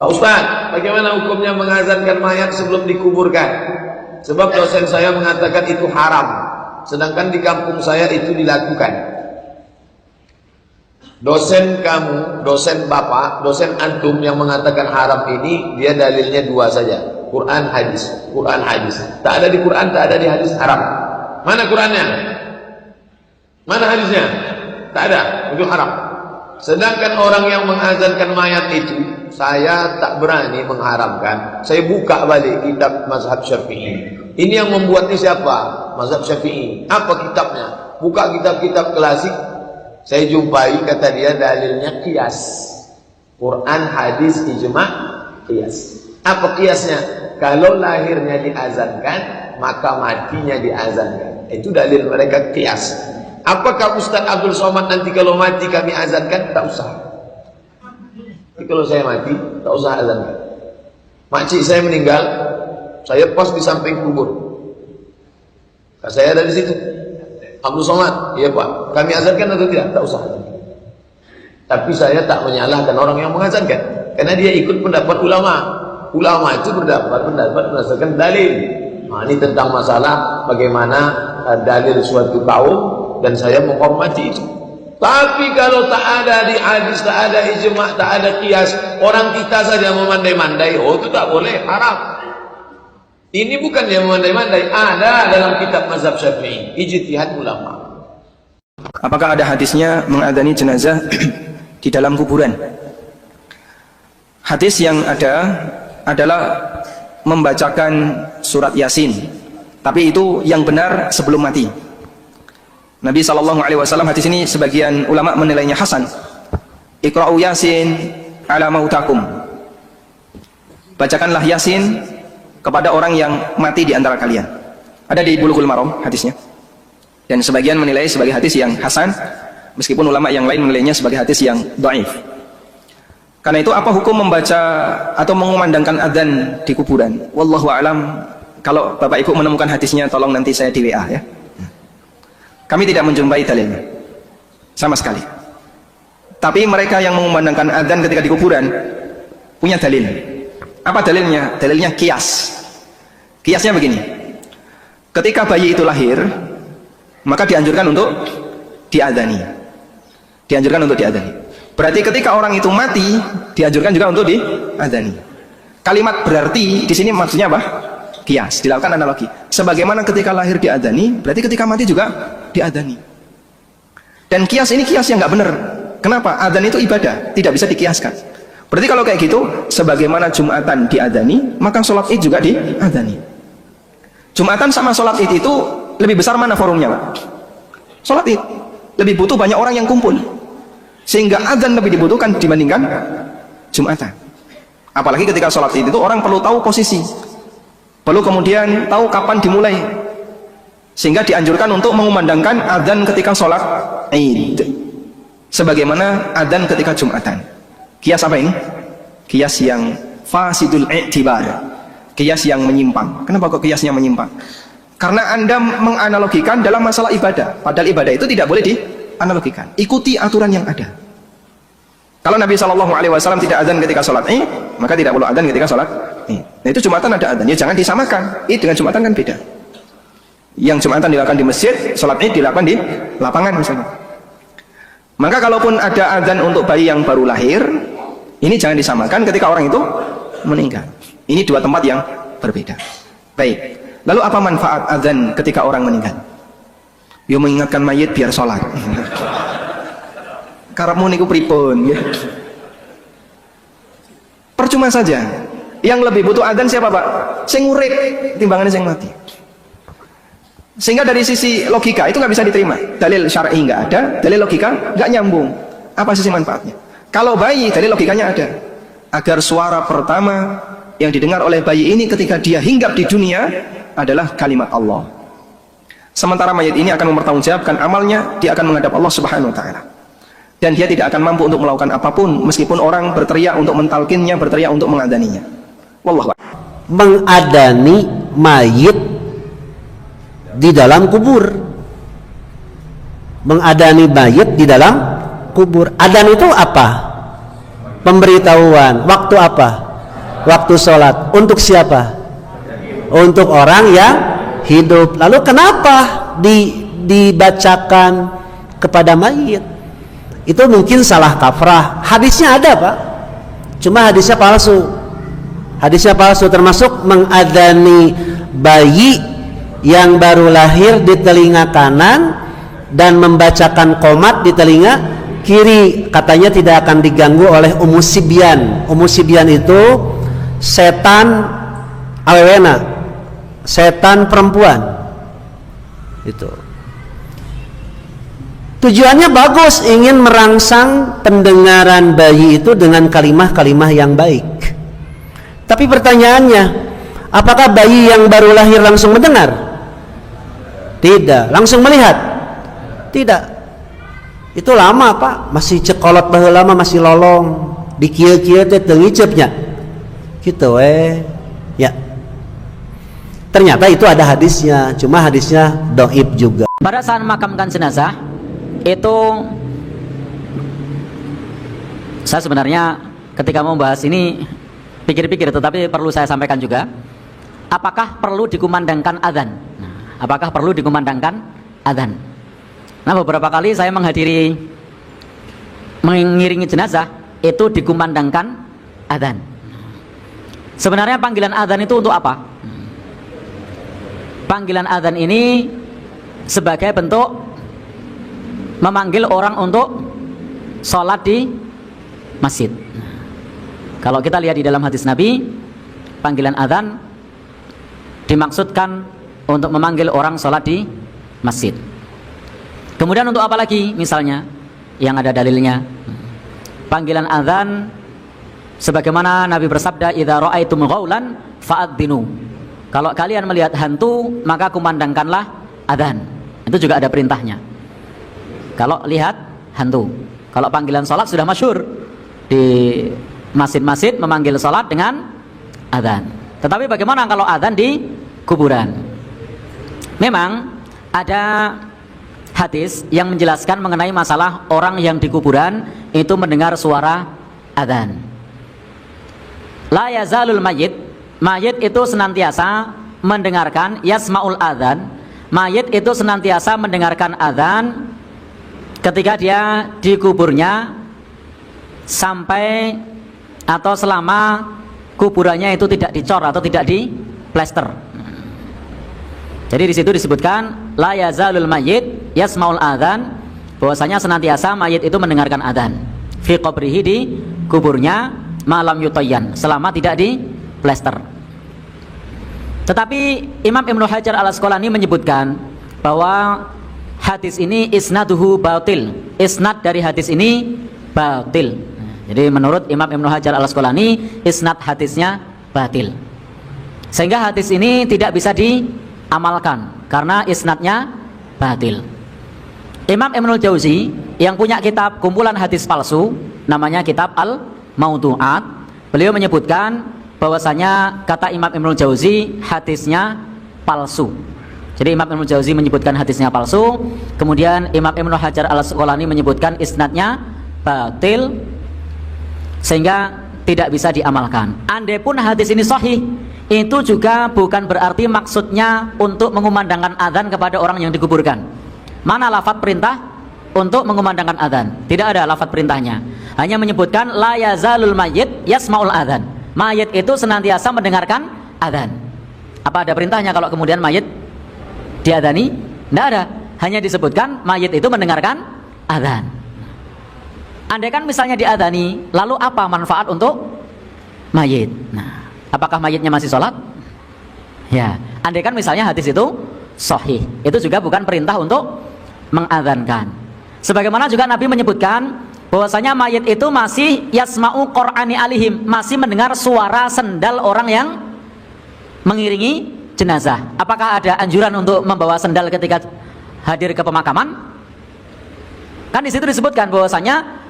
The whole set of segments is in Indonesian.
Pak Ustaz, bagaimana hukumnya mengazankan mayat sebelum dikuburkan? Sebab dosen saya mengatakan itu haram, sedangkan di kampung saya itu dilakukan. Dosen kamu, dosen bapak, dosen antum yang mengatakan haram ini, dia dalilnya dua saja, Quran hadis, Quran hadis. Tak ada di Quran, tak ada di hadis, haram. Mana Qurannya? Mana hadisnya? Tak ada, itu haram. Sedangkan orang yang mengazankan mayat itu, saya tak berani mengharamkan. Saya buka balik kitab mazhab Syafi'i. Ini yang membuatnya siapa? Mazhab Syafi'i. Apa kitabnya? Buka kitab-kitab klasik, saya jumpai, kata dia dalilnya qiyas. Quran, hadis, ijma', qiyas. Apa qiyasnya? Kalau lahirnya diazankan, maka matinya diazankan. Itu dalil mereka qiyas. Apakah Ustaz Abdul Somad nanti kalau mati kami azankan? Tak usah. Jadi kalau saya mati, tak usah azankan. Makcik saya meninggal, saya pas di samping kubur. Saya ada di situ. Abdul Somad, iya Pak, kami azankan atau tidak? Tak usah. Tapi saya tak menyalahkan orang yang mengazankan, karena dia ikut pendapat ulama. Ulama itu pendapat berdasarkan dalil. Nah, ini tentang masalah bagaimana dalil suatu kaum, dan saya menghormati itu. Tapi kalau tak ada di hadis, tak ada ijma', tak ada qiyas, orang kita saja memandai-mandai, oh itu tak boleh, haram. Ini bukan yang memandai-mandai, ada dalam kitab mazhab Syafi'i, ijtihad ulama. Apakah ada hadisnya mengadani jenazah di dalam kuburan? Hadis yang ada adalah membacakan surat Yasin, tapi itu yang benar sebelum mati. Nabi SAW, hadis ini sebagian ulama menilainya hasan. Iqra'u Yasin ala mautakum. Bacakanlah Yasin kepada orang yang mati di antara kalian. Ada di Bulughul Maram hadisnya. Dan sebagian menilai sebagai hadis yang hasan, meskipun ulama yang lain menilainya sebagai hadis yang dhaif. Karena itu apa hukum membaca atau mengumandangkan adzan di kuburan? Wallahu a'lam. Kalau Bapak Ibu menemukan hadisnya, tolong nanti saya di WA ya. Kami tidak menjumpai dalilnya sama sekali. Tapi mereka yang mengumandangkan adzan ketika di kuburan punya dalil. Apa dalilnya? Dalilnya qiyas. Qiyasnya begini. Ketika bayi itu lahir, maka dianjurkan untuk diadzani. Dianjurkan untuk diadzani. Berarti ketika orang itu mati, dianjurkan juga untuk diadzani. Kalimat berarti di sini maksudnya apa? Qiyas, dilakukan analogi. Sebagaimana ketika lahir diadzani, berarti ketika mati juga diadzani. Dan qiyas ini qiyas yang nggak benar. Kenapa? Adzan itu ibadah, tidak bisa dikiaskan. Berarti kalau kayak gitu, sebagaimana Jumatan diadzani, maka sholat Id juga diadzani. Jumatan sama sholat Id itu lebih besar mana forumnya, Pak? Sholat Id lebih butuh banyak orang yang kumpul, sehingga adzan lebih dibutuhkan dibandingkan Jumatan. Apalagi ketika sholat Id itu orang perlu tahu posisi, perlu kemudian tahu kapan dimulai, sehingga dianjurkan untuk mengumandangkan adzan ketika sholat Id, sebagaimana adzan ketika Jumatan. Qiyas apa ini? Qiyas yang fasidul i'tibar, qiyas yang menyimpang. Kenapa kok qiyasnya menyimpang? Karena Anda menganalogikan dalam masalah ibadah, padahal ibadah itu tidak boleh dianalogikan. Ikuti aturan yang ada. Kalau Nabi SAW tidak adzan ketika sholat Id, maka tidak perlu adzan ketika sholat Id. Nah itu Jumatan ada adzan, ya jangan disamakan. Id dengan Jumatan kan beda. Yang Jumatan dilakukan di masjid, sholat Id dilakukan di lapangan misalnya. Maka kalaupun ada adzan untuk bayi yang baru lahir, ini jangan disamakan ketika orang itu meninggal. Ini dua tempat yang berbeda. Baik. Lalu apa manfaat adzan ketika orang meninggal? Ya mengingatkan mayit biar sholat. Karepmu niku pripun ya. Percuma saja. Yang lebih butuh adzan siapa, Pak? Sing urip timbangannya sing mati. Sehingga dari sisi logika itu nggak bisa diterima. Dalil syar'i nggak ada, dalil logika nggak nyambung. Apa sisi manfaatnya? Kalau bayi, dalil logikanya ada. Agar suara pertama yang didengar oleh bayi ini ketika dia hinggap di dunia adalah kalimat Allah. Sementara mayit ini akan mempertanggungjawabkan amalnya, dia akan menghadap Allah Subhanahu wa taala. Dan dia tidak akan mampu untuk melakukan apapun meskipun orang berteriak untuk mentalkinnya, berteriak untuk mengadaninya. Wallahu a'lam. Mengadani mayit di dalam kubur. Mengadani mayit di dalam kubur. Adan itu apa? Pemberitahuan. Waktu apa? waktu sholat. Untuk siapa? Untuk orang yang hidup. Lalu kenapa dibacakan kepada mayit? Itu mungkin salah kafrah. Hadisnya ada, Pak, cuma hadisnya palsu. Hadisnya palsu, termasuk mengadani bayi yang baru lahir di telinga kanan dan membacakan qomat di telinga kiri. Katanya tidak akan diganggu oleh umusibyan. Umusibyan itu setan awewena, setan perempuan. Itu tujuannya bagus, ingin merangsang pendengaran bayi itu dengan kalimah-kalimah yang baik. Tapi pertanyaannya, apakah bayi yang baru lahir langsung mendengar? Tidak. Langsung melihat? Tidak. Itu lama, Pak, masih cekolot baheula lama, masih lolong di kieu-kieu teh teu ngiceupnya kitu ya. Ternyata itu ada hadisnya, cuma hadisnya dhaif juga. Pada saat memakamkan jenazah itu, saya sebenarnya ketika membahas ini pikir-pikir, tetapi perlu saya sampaikan juga, apakah perlu dikumandangkan adzan? Apakah perlu dikumandangkan adzan? Nah, beberapa kali saya mengiringi jenazah itu dikumandangkan adzan. Sebenarnya panggilan adzan itu untuk apa? Panggilan adzan ini sebagai bentuk memanggil orang untuk sholat di masjid. Kalau kita lihat di dalam hadis Nabi, panggilan adzan dimaksudkan untuk memanggil orang sholat di masjid. Kemudian untuk apa lagi? Misalnya yang ada dalilnya, panggilan adzan sebagaimana Nabi bersabda, idza ra'aitum ghaulan fa'adzinu. Kalau kalian melihat hantu, maka kumandangkanlah adzan. Itu juga ada perintahnya. Kalau lihat hantu, kalau panggilan sholat sudah masyhur di masjid-masjid memanggil sholat dengan adzan. Tetapi bagaimana kalau adzan di kuburan? Memang ada hadis yang menjelaskan mengenai masalah orang yang di kuburan itu mendengar suara adzan. La yazalul mayit, mayit itu senantiasa mendengarkan yasmaul adzan. Mayit itu senantiasa mendengarkan adzan ketika dia di kuburnya sampai atau selama kuburannya itu tidak dicor atau tidak diplester. Jadi di situ disebutkan la yazalul mayyit yasmaul adzan, bahwasanya senantiasa mayit itu mendengarkan adzan fi qabrihi, di kuburnya, malam yutayyan, selama tidak diplester. Tetapi Imam Ibnu Hajar Al-Asqalani menyebutkan bahwa hadis ini isnaduhu batil. Isnad dari hadis ini batil. Jadi menurut Imam Ibnu Hajar Al-Asqalani, isnad hadisnya batil. Sehingga hadis ini tidak bisa diamalkan karena isnadnya batil. Imam Ibnul Jauzi yang punya kitab kumpulan hadis palsu, namanya kitab Al-Maudu'at, beliau menyebutkan bahwasanya kata Imam Ibnul Jauzi hadisnya palsu. Jadi Imam Ibnul Jauzi menyebutkan hadisnya palsu, kemudian Imam Ibnu Hajar Al-Asqalani menyebutkan isnadnya batil, sehingga tidak bisa diamalkan. Andai pun hadis ini sahih, itu juga bukan berarti maksudnya untuk mengumandangkan adzan kepada orang yang dikuburkan. Mana lafaz perintah untuk mengumandangkan adzan? Tidak ada lafaz perintahnya. Hanya menyebutkan la yazalul mayyit yasmaul adzan. Mayit itu senantiasa mendengarkan adzan. Apa ada perintahnya kalau kemudian mayit diadzani? Tidak ada. Hanya disebutkan mayit itu mendengarkan adzan. Andai kan misalnya diadzani, lalu apa manfaat untuk mayit? Nah, apakah mayitnya masih sholat? Ya, andai kan misalnya hadis itu sahih, itu juga bukan perintah untuk mengadzankan. Sebagaimana juga Nabi menyebutkan bahwasanya mayit itu masih yasma'u qur'ani alihim, masih mendengar suara sendal orang yang mengiringi jenazah. Apakah ada anjuran untuk membawa sendal ketika hadir ke pemakaman? Kan di situ disebutkan bahwasanya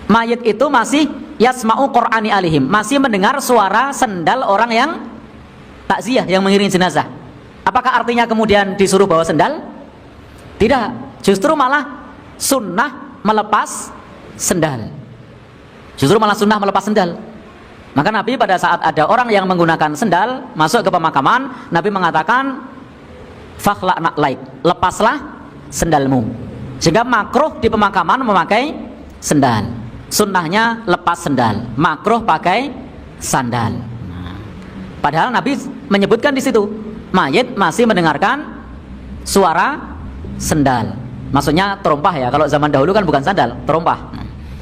mayit itu masih yasma'u qur'ani alihim, masih mendengar suara sendal orang yang takziah, yang mengiringi jenazah. Apakah artinya kemudian disuruh bawa sendal? Tidak, justru malah sunnah melepas sendal. Justru malah sunnah melepas sendal. Maka Nabi pada saat ada orang yang menggunakan sendal masuk ke pemakaman, Nabi mengatakan fakhlaq na'laik, lepaslah sendalmu. Sehingga makruh di pemakaman memakai sendal. Sunnahnya lepas sendal, makruh pakai sandal. Padahal Nabi menyebutkan di situ, mayit masih mendengarkan suara sendal. Maksudnya terompah ya. Kalau zaman dahulu kan bukan sandal, terompah.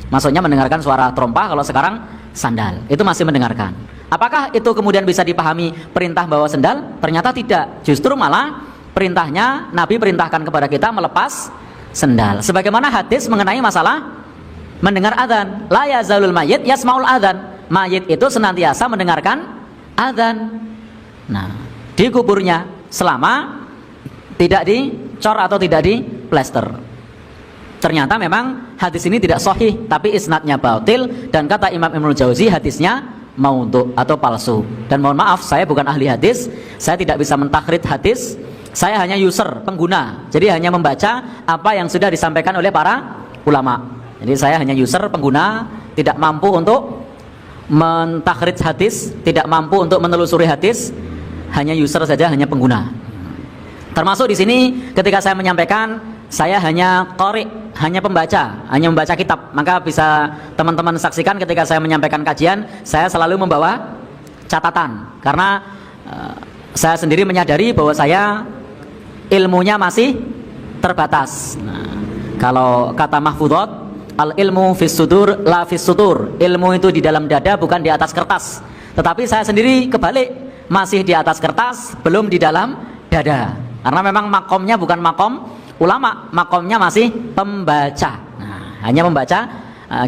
Maksudnya mendengarkan suara terompah. Kalau sekarang sandal, itu masih mendengarkan. Apakah itu kemudian bisa dipahami perintah bawa sendal? Ternyata tidak. Justru malah perintahnya, Nabi perintahkan kepada kita melepas sendal. Sebagaimana hadis mengenai masalah mendengar adzan, la yazalul mayyit yasmaul adzan. Mayit itu senantiasa mendengarkan adzan. Nah, di kuburnya selama tidak dicor atau tidak diplester. Ternyata memang hadis ini tidak sahih, tapi isnadnya batil, dan kata Imam Ibnul Jauzi hadisnya maudhu atau palsu. Dan mohon maaf, saya bukan ahli hadis, saya tidak bisa mentakrid hadis, saya hanya user, pengguna. Jadi hanya membaca apa yang sudah disampaikan oleh para ulama. Jadi saya hanya user, pengguna, tidak mampu untuk mentakrid hadis, tidak mampu untuk menelusuri hadis, hanya user saja, hanya pengguna. Termasuk di sini ketika saya menyampaikan, saya hanya qari, hanya pembaca, hanya membaca kitab. Maka bisa teman-teman saksikan ketika saya menyampaikan kajian, saya selalu membawa catatan, karena saya sendiri menyadari bahwa saya ilmunya masih terbatas. Nah, kalau kata Mahfudhot, al ilmu fis sudur la fis sutur. Ilmu itu di dalam dada, bukan di atas kertas. Tetapi saya sendiri kebalik, masih di atas kertas, belum di dalam dada. Karena memang makomnya bukan makom ulama, makomnya masih pembaca. Nah, hanya membaca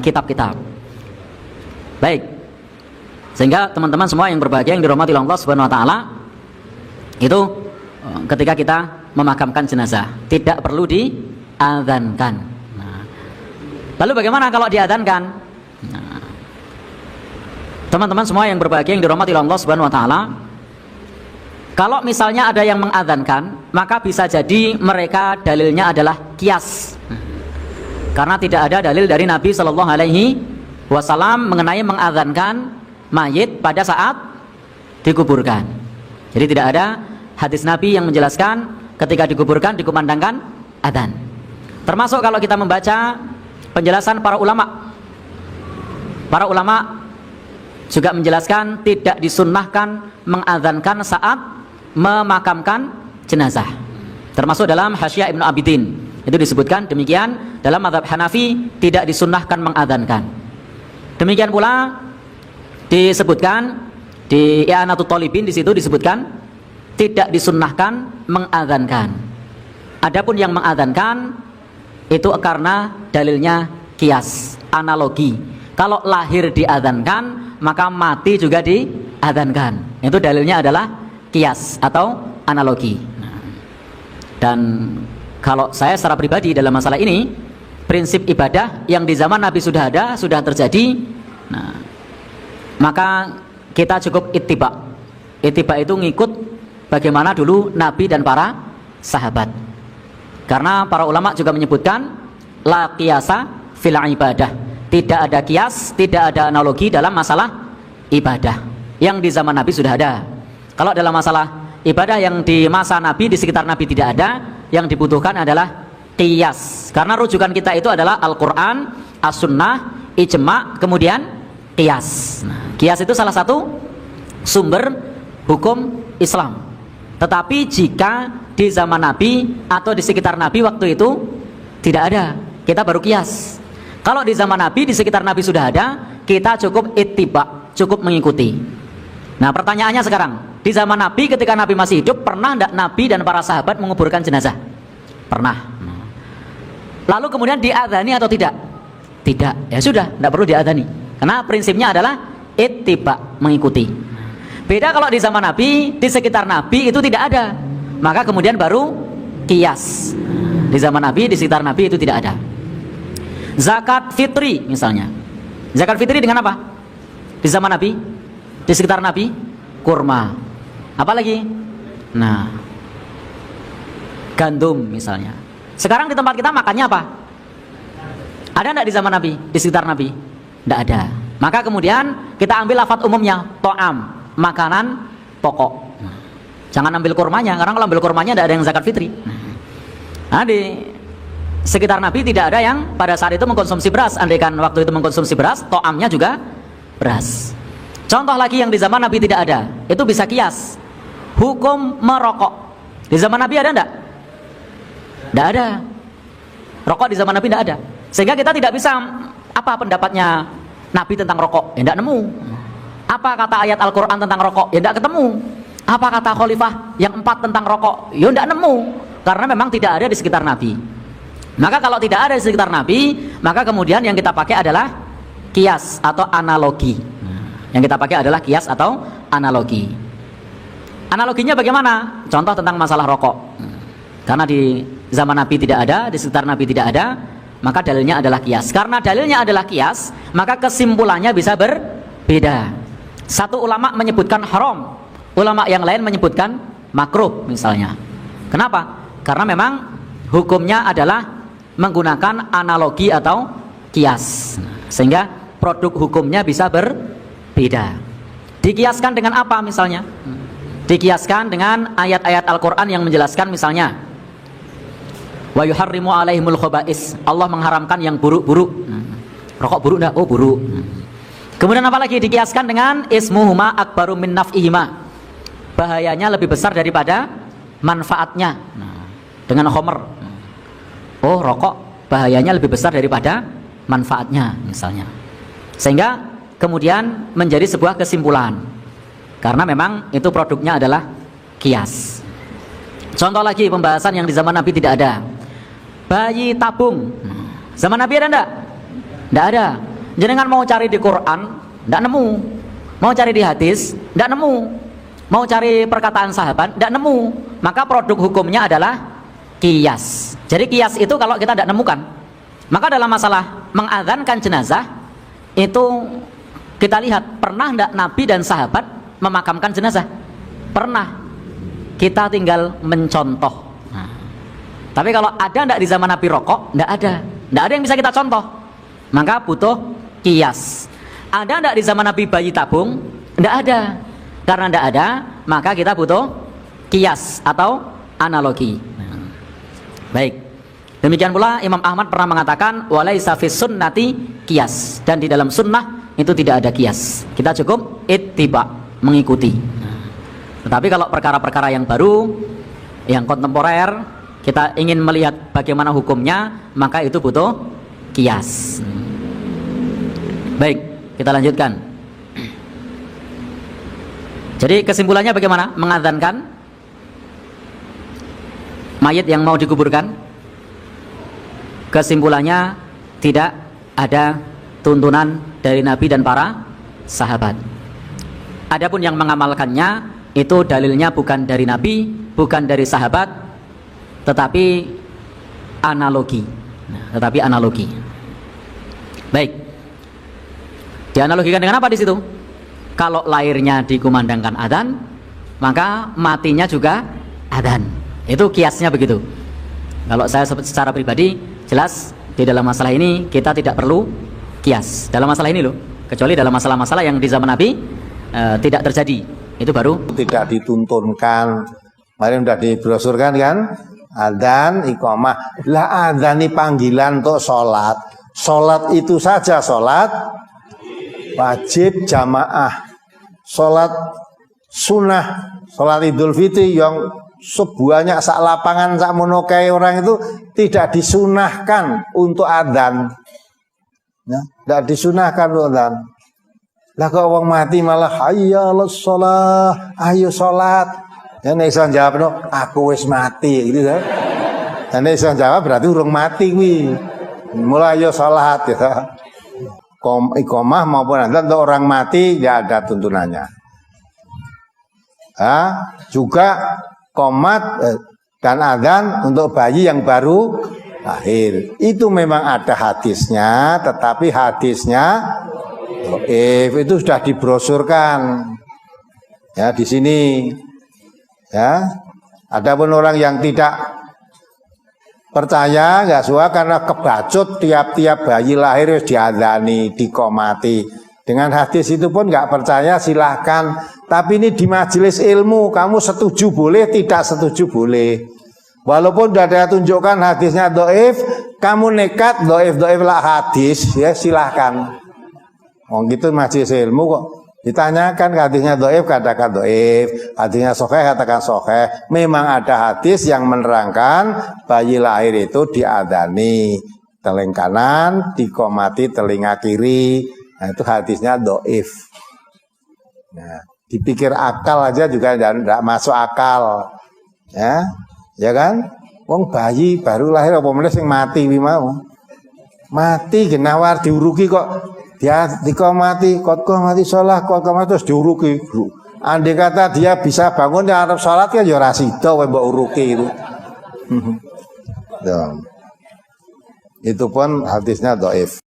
kitab-kitab. Baik. Sehingga teman-teman semua yang berbahagia, yang dirahmati Allah Subhanahu wa taala, itu ketika kita memakamkan jenazah tidak perlu diadzankan. Nah, lalu bagaimana kalau diadzankan? Nah, teman-teman semua yang berbahagia, yang dirahmati Allah Subhanahu wa taala, kalau misalnya ada yang mengadzankan, maka bisa jadi mereka dalilnya adalah kias. Karena tidak ada dalil dari Nabi Shallallahu Alaihi Wasallam mengenai mengadzankan mayit pada saat dikuburkan. Jadi tidak ada hadis Nabi yang menjelaskan ketika dikuburkan dikumandangkan adzan. Termasuk kalau kita membaca penjelasan para ulama. Para ulama juga menjelaskan tidak disunnahkan mengadzankan saat memakamkan jenazah. Termasuk dalam Hasyiah Ibnu Abidin itu disebutkan demikian. Dalam mazhab Hanafi tidak disunnahkan mengadzankan. Demikian pula disebutkan di I'anatul Thalibin, di situ disebutkan tidak disunnahkan mengadzankan. Adapun yang mengadzankan itu karena dalilnya kias, analogi. Kalau lahir diadzankan, maka mati juga diadzankan. Itu dalilnya adalah kias atau analogi. Dan kalau saya secara pribadi dalam masalah ini, prinsip ibadah yang di zaman Nabi sudah ada, sudah terjadi, nah, maka kita cukup ittiba. Ittiba itu ngikut bagaimana dulu Nabi dan para sahabat. Karena para ulama juga menyebutkan la qiyasa fil ibadah. Tidak ada kias, tidak ada analogi dalam masalah ibadah yang di zaman Nabi sudah ada. Kalau dalam masalah ibadah yang di masa Nabi, di sekitar Nabi tidak ada, yang dibutuhkan adalah qiyas. Karena rujukan kita itu adalah Al-Quran, As-Sunnah, Ijma', kemudian qiyas. Nah, qiyas itu salah satu sumber hukum Islam. Tetapi jika di zaman Nabi atau di sekitar Nabi waktu itu tidak ada, kita baru qiyas. Kalau di zaman Nabi, di sekitar Nabi sudah ada, kita cukup ittiba, cukup mengikuti. Nah, pertanyaannya sekarang, di zaman Nabi ketika Nabi masih hidup, pernah tidak Nabi dan para sahabat menguburkan jenazah? Pernah. Lalu kemudian diadzani atau tidak? Tidak. Ya sudah, tidak perlu diadzani. Karena prinsipnya adalah ittiba, mengikuti. Beda kalau di zaman Nabi, di sekitar Nabi itu tidak ada, maka kemudian baru qiyas. Di zaman Nabi, di sekitar Nabi itu tidak ada. Zakat fitri misalnya. Zakat fitri dengan apa? Di zaman Nabi, di sekitar Nabi, kurma. Apalagi? Nah, gandum misalnya. Sekarang di tempat kita makannya apa? Ada enggak di zaman Nabi, di sekitar Nabi? Enggak ada. Maka kemudian kita ambil lafadz umumnya, to'am, makanan pokok. Jangan ambil kurmanya, karena kalau ambil kurmanya tidak ada yang zakat fitri. Nah, di sekitar Nabi tidak ada yang pada saat itu mengkonsumsi beras. Andaikan waktu itu mengkonsumsi beras, to'amnya juga beras. Contoh lagi yang di zaman Nabi tidak ada, itu bisa kias. Hukum merokok. Di zaman Nabi ada enggak? Tidak ada. Rokok di zaman Nabi tidak ada. Sehingga kita tidak bisa apa pendapatnya Nabi tentang rokok, ya tidak nemu. Apa kata ayat Al-Quran tentang rokok, ya tidak ketemu. Apa kata khalifah yang 4 tentang rokok, ya tidak nemu. Karena memang tidak ada di sekitar Nabi. Maka kalau tidak ada di sekitar Nabi, maka kemudian yang kita pakai adalah kias atau analogi. Yang kita pakai adalah kias atau analogi. Analoginya bagaimana? Contoh tentang masalah rokok. Karena di zaman Nabi tidak ada, di sekitar Nabi tidak ada, maka dalilnya adalah kias. Karena dalilnya adalah kias, maka kesimpulannya bisa berbeda. Satu ulama menyebutkan haram, ulama yang lain menyebutkan makruh misalnya. Kenapa? Karena memang hukumnya adalah menggunakan analogi atau kias, sehingga produk hukumnya bisa berbeda. Dikiaskan dengan apa misalnya? Dikiaskan dengan ayat-ayat Al-Quran yang menjelaskan misalnya wa yuharrimu alaihimul khaba'is, Allah mengharamkan yang buruk-buruk. Rokok buruk enggak? Oh buruk. Kemudian apa lagi? Dikiaskan dengan ismuhuma akbaru min naf'ihima, bahayanya lebih besar daripada manfaatnya. Dengan khomer, oh rokok bahayanya lebih besar daripada manfaatnya misalnya. Sehingga kemudian menjadi sebuah kesimpulan, karena memang itu produknya adalah kias. Contoh lagi pembahasan yang di zaman Nabi tidak ada, bayi tabung. Zaman Nabi ada enggak? Enggak ada. Jenengan mau cari di Quran enggak nemu, mau cari di hadis enggak nemu, mau cari perkataan sahabat enggak nemu. Maka produk hukumnya adalah kias. Jadi kias itu kalau kita tidak nemukan, maka dalam masalah mengadzankan jenazah itu kita lihat, pernah tidak Nabi dan sahabat memakamkan jenazah? Pernah. Kita tinggal mencontoh. Tapi kalau ada tidak di zaman Nabi rokok? Tidak ada. Tidak ada yang bisa kita contoh. Maka butuh kias. Ada tidak di zaman Nabi bayi tabung? Tidak ada. Karena tidak ada, maka kita butuh kias atau analogi. Baik. Demikian pula Imam Ahmad pernah mengatakan walaisa fis sunnati kias, dan di dalam sunnah itu tidak ada kias. Kita cukup ittiba, mengikuti. Tetapi kalau perkara-perkara yang baru, yang kontemporer, kita ingin melihat bagaimana hukumnya, maka itu butuh kias. Baik, kita lanjutkan. Jadi kesimpulannya bagaimana? Mengadzankan mayit yang mau dikuburkan, kesimpulannya tidak ada tuntunan dari Nabi dan para sahabat. Adapun yang mengamalkannya itu dalilnya bukan dari Nabi, bukan dari sahabat, tetapi analogi. Baik. Dianalogikan dengan apa di situ? Kalau lahirnya dikumandangkan adzan, maka matinya juga adzan. Itu kiasnya begitu. Kalau saya secara pribadi jelas di dalam masalah ini kita tidak perlu kias dalam masalah ini loh, kecuali dalam masalah-masalah yang di zaman Nabi tidak terjadi. Itu baru tidak dituntunkan. Kemarin sudah dibrosurkan kan, adzan, iqamah. Lah adzan ini panggilan untuk sholat. Sholat itu saja sholat wajib jamaah. Sholat sunnah, sholat Idul Fitri yang sebuahnya sak lapangan sak monokai orang itu tidak disunahkan untuk adzan. Ya, tidak disunahkan untuk adzan. Lah kok wong mati malah hayya shalah, ayo salat. Ya nek iso jawab no, aku wis mati gitu kan. Dan nek iso jawab berarti urung mati kuwi. Mulai ayo salat ya. Iqamah maupun adzan untuk orang mati ya ada tuntunannya. Juga qomat dan adzan untuk bayi yang baru lahir. Itu memang ada hadisnya, tetapi hadisnya itu sudah dibrosurkan ya di sini ya. Adapun orang yang tidak percaya nggak suka karena kebacut tiap-tiap bayi lahir harus diadzani, diqomati Dengan hadis itu pun nggak percaya silahkan. Tapi ini di majelis ilmu, kamu setuju boleh, tidak setuju boleh. Walaupun sudah ada tunjukkan hadisnya doif, kamu nekat doif lah hadis, ya silahkan. Oh gitu majelis ilmu kok. Ditanyakan hadisnya doif, katakan doif. Hadisnya sahih, katakan sahih. Memang ada hadis yang menerangkan bayi lahir itu diadani teling kanan, dikomati telinga kiri. Nah itu hadisnya doif. Nah, dipikir akal aja juga tidak masuk akal. Ya kan? Wong bayi baru lahir apa meneh sing mati wi mau. Mati genawar diuruki kok dia dikomati, kok mati sholat, kok mati terus diuruki. Andai kata dia bisa bangun yang arep sholat kan ya ora sida kowe mbok uruki itu. Itu pun hadisnya dhaif.